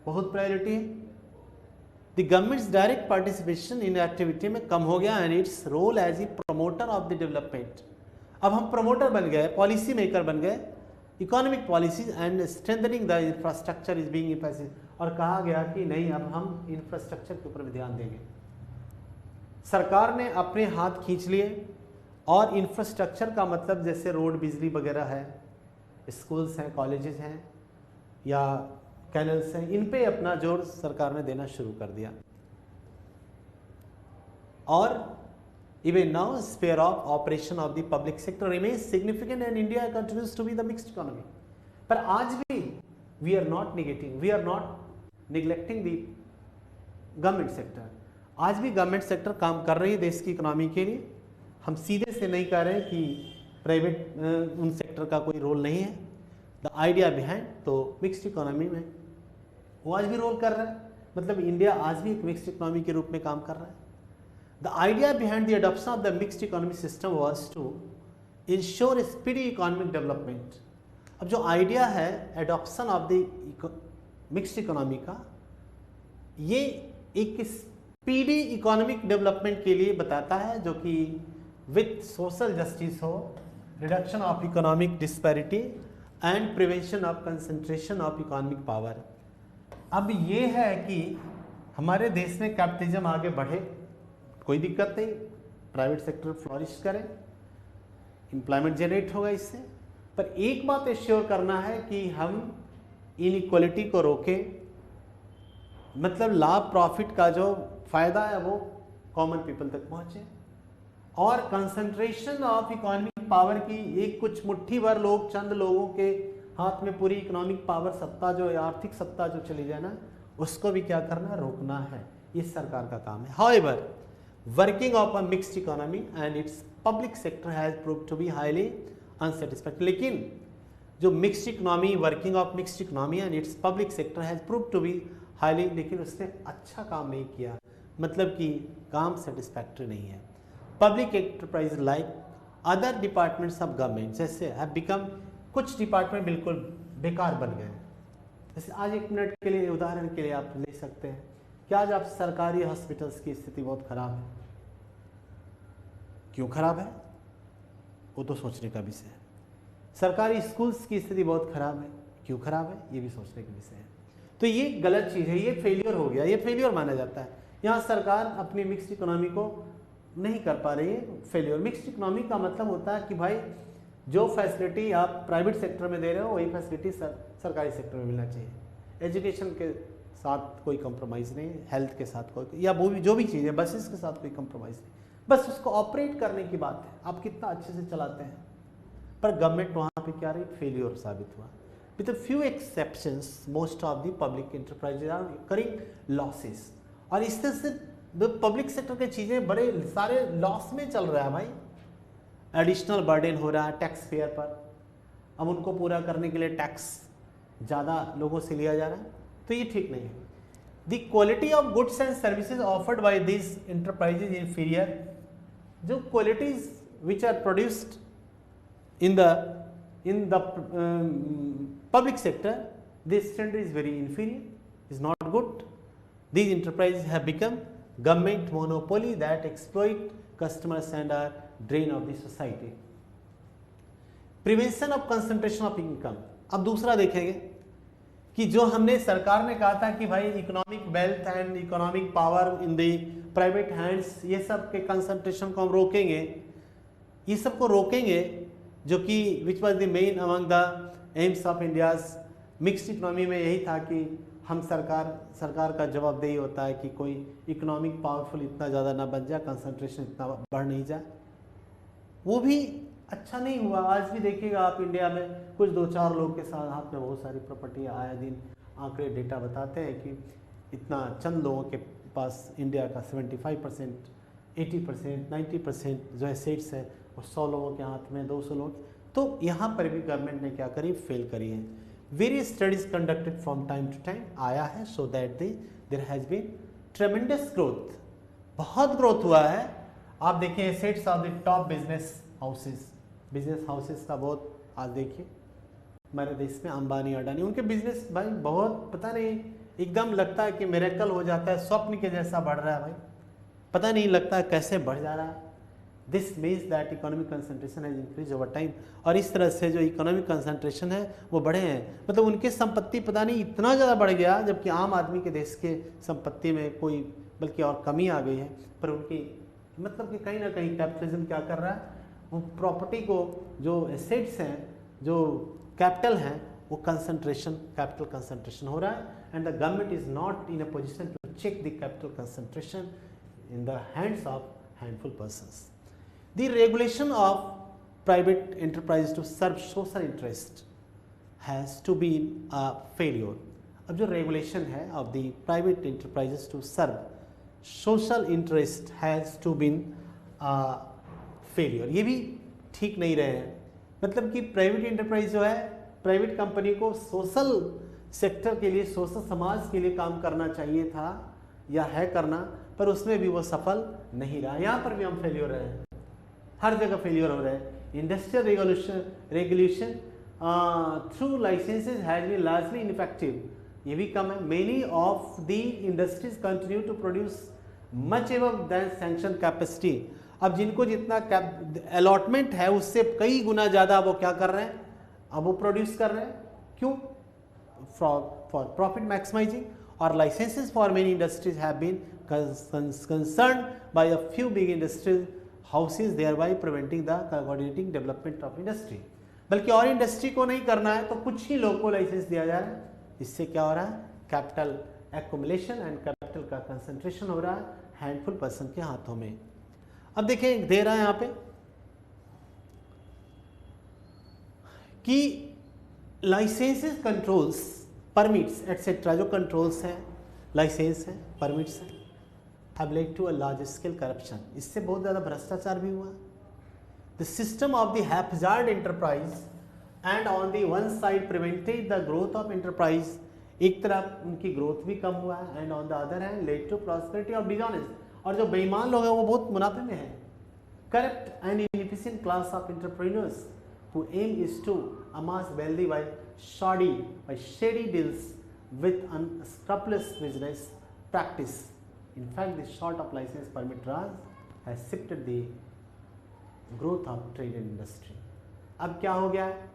बहुत प्रायोरिटी है। The government's direct participation in activity में कम हो गया and its role as a promoter of the development. अब हम प्रमोटर बन गए, पॉलिसी मेकर बन गए, economic policies and strengthening the infrastructure is being emphasised. और कहा गया कि नहीं, अब हम इंफ्रास्ट्रक्चर के ऊपर भी ध्यान देंगे। सरकार ने अपने हाथ खींच लिए, और इंफ्रास्ट्रक्चर का मतलब जैसे रोड, बिजली वगैरह है, स्कूल्स हैं, कॉलेजेस हैं या कैनल्स हैं, इन पे अपना जोर सरकार ने देना शुरू कर दिया। और even now sphere of operation of the public sector remains significant and India continues to be the mixed economy. पर आज भी we are not neglecting the government sector. आज भी गवर्नमेंट सेक्टर काम कर रही है देश की इकोनॉमी के लिए। हम सीधे से नहीं कह रहे कि प्राइवेट उन सेक्टर का कोई रोल नहीं है। द आइडिया बिहाइंड, तो मिक्स्ड इकोनॉमी में वो आज भी रोल कर रहा है, मतलब इंडिया आज भी एक मिक्स्ड इकोनॉमी के रूप में काम कर रहा है। The idea behind the adoption of the mixed economy system was to ensure speedy economic development. अब जो आइडिया है adoption of the mixed economy का, ये एक स्पीडी इकोनॉमिक डेवलपमेंट के लिए बताता है, जो कि विथ सोशल जस्टिस हो, reduction of economic disparity and prevention of concentration of economic power. अब ये है कि हमारे देश में कैपिटलिज्म आगे बढ़े, कोई दिक्कत नहीं, प्राइवेट सेक्टर फ्लॉरिश करे, एम्प्लॉयमेंट जनरेट होगा इससे। पर एक बात एश्योर करना है कि हम इनइक्वालिटी को रोकें, मतलब लाभ प्रॉफिट का जो फायदा है वो कॉमन पीपल तक पहुंचे, और कंसंट्रेशन ऑफ इकोनॉमिक पावर की एक कुछ मुट्ठी भर लोग, चंद लोगों के हाथ में पूरी इकोनॉमिक पावर, सत्ता जो आर्थिक सत्ता जो चली जाए ना, उसको भी क्या करना, रोकना है। ये सरकार का काम है। However working of a mixed economy and its public sector has proved to be highly unsatisfactory. लेकिन जो mixed economy, working of mixed economy and its public sector has proved to be highly, लेकिन उसने अच्छा काम नहीं किया। मतलब कि काम सेटिस्फैक्ट्री नहीं है। Public enterprise like other departments of government जैसे हैव बिकम, कुछ डिपार्टमेंट बिल्कुल बेकार बन गए। जैसे आज एक मिनट के लिए उदाहरण के लिए आप ले सकते हैं कि आज आप सरकारी हॉस्पिटल्स की स्थिति बहुत खराब है। क्यों खराब है वो तो सोचने का विषय है। सरकारी स्कूल्स की स्थिति बहुत खराब है, क्यों खराब है ये भी सोचने का विषय है। तो ये गलत चीज़ है, ये फेलियर हो गया, ये फेलियर माना जाता है। यहाँ सरकार अपनी मिक्स्ड इकोनॉमी को नहीं कर पा रही है, फेलियर। मिक्स्ड इकोनॉमी का मतलब होता है कि भाई जो फैसिलिटी आप प्राइवेट सेक्टर में दे रहे हो वही फैसिलिटी सरकारी सेक्टर में मिलना चाहिए। एजुकेशन के साथ कोई कंप्रोमाइज़ नहीं, हेल्थ के साथ कोई, या वो भी जो भी चीज़ है, बसेस के साथ कोई कंप्रोमाइज़ नहीं, बस उसको ऑपरेट करने की बात है, आप कितना अच्छे से चलाते हैं। पर गवर्नमेंट वहाँ पे क्या रही, फेलियर साबित हुआ। With few exceptions most of the public enterprises are carrying losses. और इस तरह से पब्लिक सेक्टर की चीज़ें बड़े सारे लॉस में चल रहा है भाई। एडिशनल बर्डन हो रहा है टैक्स पेयर पर, अब उनको पूरा करने के लिए टैक्स ज़्यादा लोगों से लिया जा रहा है, तो ये ठीक नहीं है। The quality of goods and services offered by this enterprises inferior, जो qualities which are produced in the public sector, this standard is very inferior, is not good. These enterprises have become government monopoly that exploit customers and are drain of the society. Prevention of concentration of income. अब दूसरा देखेंगे कि जो हमने सरकार ने कहा था कि भाई economic wealth and economic power in the private hands, ये सब के कंसंट्रेशन को हम रोकेंगे, ये सब को रोकेंगे, जो कि which was the main among the AIIMS of India's mixed economy में यही था कि हम सरकार का जवाबदेही होता है कि कोई इकोनॉमिक पावरफुल इतना ज़्यादा ना बन जाए, कंसंट्रेशन इतना बढ़ नहीं जाए। वो भी अच्छा नहीं हुआ। आज भी देखिएगा आप इंडिया में कुछ 2-4 लोग के साथ हाथ में बहुत सारी प्रॉपर्टी, आया दिन आंकड़े डेटा बताते हैं कि इतना चंद लोगों के पास इंडिया का 75%, 80%, 90% जो एसेट्स है वो 100 लोगों के हाथ में, 200 लोग। तो यहाँ पर भी गवर्नमेंट ने क्या करी, फेल करी है। Various studies conducted from time to time आया है, so that there has been tremendous growth, बहुत ग्रोथ हुआ है। आप देखिए assets of the top business houses का बहुत, आज देखिए हमारे देश में अंबानी अडानी, उनके बिजनेस भाई बहुत, पता नहीं, एकदम लगता है कि मिरेकल हो जाता है, स्वप्न के जैसा बढ़ रहा है भाई, पता नहीं लगता है कैसे बढ़ जा रहा है। This means that economic concentration has increase over time. और इस तरह से जो इकोनॉमिक कंसंट्रेशन है वो बढ़े हैं, मतलब उनकी संपत्ति पता नहीं इतना ज़्यादा बढ़ गया, जबकि आम आदमी के देश के संपत्ति में कोई बल्कि और कमी आ गई है। पर उनकी मतलब कि कहीं ना कहीं कैपिटलिज्म क्या कर रहा है, वो प्रॉपर्टी को, जो एसेट्स हैं, जो कैपिटल हैं, वो कैपिटल कंसंट्रेशन हो रहा है। And the government is not in a position to check the capital concentration in the hands of handful persons. The regulation of private enterprise to serve social interest has to be a failure. अब जो regulation है of the private enterprises to serve social interest has to be a failure. ये भी ठीक नहीं रहे हैं। मतलब कि प्राइवेट एंटरप्राइज जो है, प्राइवेट कंपनी को सोशल सेक्टर के लिए, सोशल समाज के लिए काम करना चाहिए था या है करना, पर उसमें भी वो सफल नहीं रहा। यहाँ पर भी हम फेलियर रहे हैं, हर जगह फेलियर हो रहे हैं। Industrial regulation through licences has been largely ineffective, ये भी कम है। Many of the industries continue to produce much above than sanction capacity. अब जिनको जितना अलॉटमेंट है उससे कई गुना ज़्यादा वो क्या कर रहे हैं, अब वो प्रोड्यूस कर रहे हैं। क्यों? For profit maximising. और licences for many industries have been concerned by a few big industrial houses, thereby preventing the coordinating development of industry. बल्कि और इंडस्ट्री को नहीं करना है तो कुछ ही लोगों को लाइसेंस दिया जा रहा है। इससे क्या हो रहा है, कैपिटल एक्युमुलेशन एंड कैपिटल का कंसंट्रेशन हो रहा है हैंडफुल पर्सन के हाथों में। अब देखिए दे रहा है यहाँ पे कि लाइसेंसेस, कंट्रोल्स, परमिट्स एटसेट्रा, जो कंट्रोल्स हैं, लाइसेंस हैं, परमिट्स हैं, have led to a large scale corruption. इससे बहुत ज़्यादा भ्रष्टाचार भी हुआ। The system of the haphazard enterprise and on the one side prevented the growth of enterprise एक तरफ उनकी ग्रोथ भी कम हुआ है and on the other hand led to prosperity of dishonest, और जो बेईमान लोग हैं वो बहुत मुनाफे में हैं। Corrupt and inefficient class of entrepreneurs who aim is to amass wealth by shady deals with unscrupulous business practice. In fact, the short of license permit Raj has shifted the growth of trade and industry. अब क्या हो गया है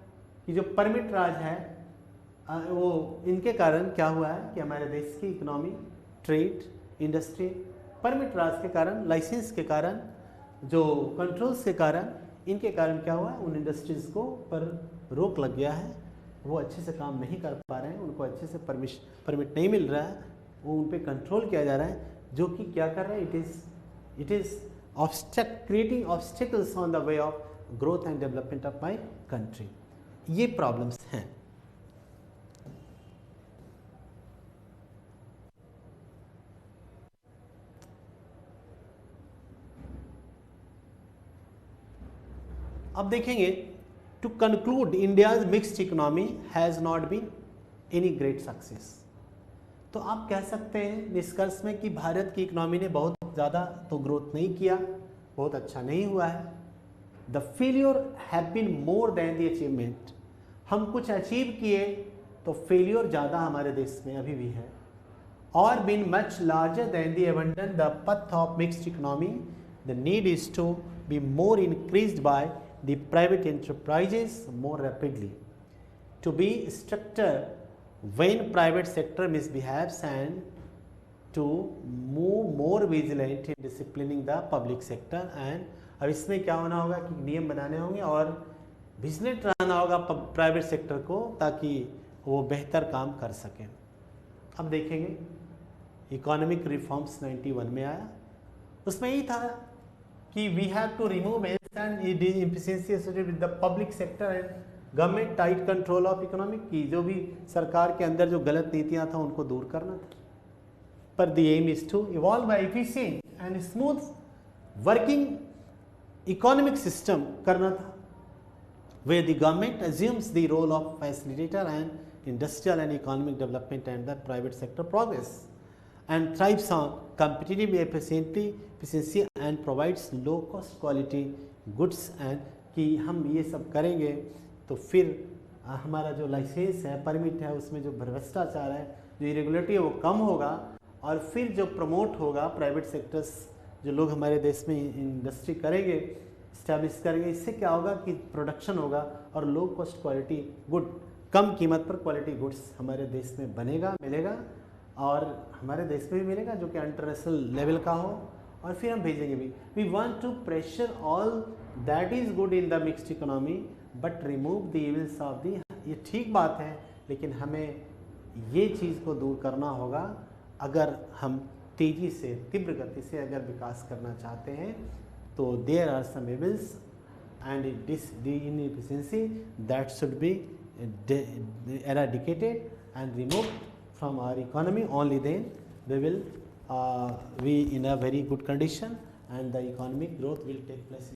कि जो permit राज है वो इनके कारण क्या हुआ है कि हमारे देश की इकोनॉमी, ट्रेड, इंडस्ट्री परमिट राज के कारण, लाइसेंस के कारण, जो कंट्रोल्स के कारण, इनके कारण क्या हुआ है, उन इंडस्ट्रीज़ को पर रोक लग गया है, वो अच्छे से काम नहीं कर पा रहे हैं, उनको अच्छे से परमिट नहीं मिल रहा है, वो उन पर कंट्रोल किया जा रहा है, जो कि क्या कर रहा है, it is creating obstacles on the way of growth and development of my country. ये प्रॉब्लम्स हैं। अब देखेंगे, to conclude India's mixed economy has not been any great success. तो आप कह सकते हैं निष्कर्ष में कि भारत की इकोनॉमी ने बहुत ज़्यादा तो ग्रोथ नहीं किया, बहुत अच्छा नहीं हुआ है। The failure have been more than the achievement. हम कुछ अचीव किए तो फेल्योर ज़्यादा हमारे देश में अभी भी है। और been much larger than the abandon the path of mixed economy, the need is to be more increased by the private enterprises more rapidly, to be stricter when private sector misbehaves, and to move more vigilant in disciplining the public sector. and अब इसमें क्या होना होगा कि नियम बनाने होंगे और विजिलेंट रहना होगा प्राइवेट सेक्टर को, ताकि वो बेहतर काम कर सकें। अब देखेंगे इकोनॉमिक रिफॉर्म्स 91 में आया, उसमें यही था कि we have to remove and inefficiency associated with the public sector and government tight control of economic, की जो भी सरकार के अंदर जो गलत नीतियां था उनको दूर करना था। पर the aim is to evolve by efficient and smooth working economic system करना था, where the government assumes the role of facilitator and industrial and economic development and the private sector progress, and thrives on competitive efficiency and provides low cost quality goods and, कि हम ये सब करेंगे तो फिर हमारा जो लाइसेंस है, परमिट है, उसमें जो भ्रष्टाचार है, जो इरेगुलरिटी है वो कम होगा, और फिर जो प्रमोट होगा प्राइवेट सेक्टर्स, जो लोग हमारे देश में इंडस्ट्री करेंगे, इस्टेब्लिश करेंगे, इससे क्या होगा कि प्रोडक्शन होगा और लो कॉस्ट क्वालिटी गुड, कम कीमत पर क्वालिटी गुड्स हमारे देश में बनेगा, मिलेगा, और हमारे देश में भी मिलेगा जो कि इंटरनेशनल लेवल का हो, और फिर हम भेजेंगे भी। We want to pressure all that is good in the mixed economy but remove the evils of the. ये ठीक बात है, लेकिन हमें ये चीज़ को दूर करना होगा अगर हम तेज़ी से, तीव्र गति से अगर विकास करना चाहते हैं। तो there are some evils and this the inefficiency that should be eradicated and removed from our economy. Only then we will be in a very good condition and the economic growth will take place.